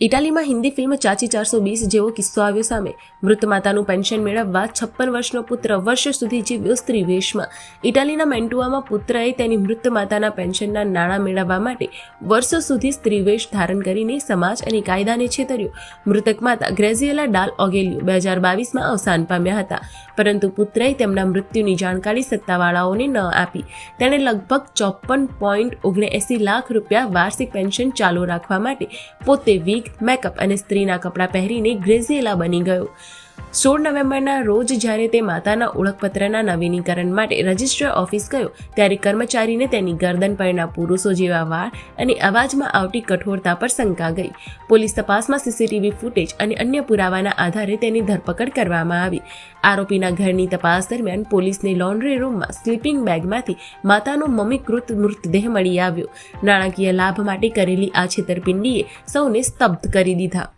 ઇટાલીમાં Hindi film ચાચી 420 જેવો કિસ્સો આવ્યો સામે. મૃત માતાનું પેન્શન મેળવવા 56 વર્ષનો પુત્ર વર્ષ સુધી જીવ્યો સ્ત્રી વેશમાં. ઇટાલીના મેન્ટુઆમાં પુત્રએ તેની મૃત માતાના પેન્શનના નાણાં મેળવવા માટે વર્ષો સુધી સ્ત્રી વેશ ધારણ કરીને સમાજ અને કાયદાને છેતર્યો. મૃતક માતા ગ્રેઝિએલા ડાલ ઓગેલિયો 2022માં અવસાન પામ્યા હતા, પરંતુ પુત્રએ તેમના મૃત્યુની જાણકારી સત્તાવાળાઓને ન આપી. તેણે લગભગ 54.79 લાખ રૂપિયા વાર્ષિક પેન્શન ચાલુ રાખવા માટે પોતે વીગ, મેકઅપ અને સ્ત્રીના કપડાં પહેરીને ગ્રેઝિએલા બની ગયો. 16 નવેમ્બરના રોજ જ્યારે તે માતાના ઓળખપત્રના નવીનીકરણ માટે રજિસ્ટર ઓફિસ ગયો, ત્યારે કર્મચારીને તેની ગરદન પરના પુરુષો જેવા વાળ અને અવાજમાં આવતી કઠોરતા પર શંકા ગઈ. પોલીસ તપાસમાં સીસીટીવી ફૂટેજ અને અન્ય પુરાવાના આધારે તેની ધરપકડ કરવામાં આવી. આરોપીના ઘરની તપાસ દરમિયાન પોલીસને લોન્ડ્રી રૂમમાં સ્લીપિંગ બેગમાંથી માતાનો મમીકૃત મૃતદેહ મળી આવ્યો. નાણાકીય લાભ માટે કરેલી આ છેતરપિંડીએ સૌને સ્તબ્ધ કરી દીધા.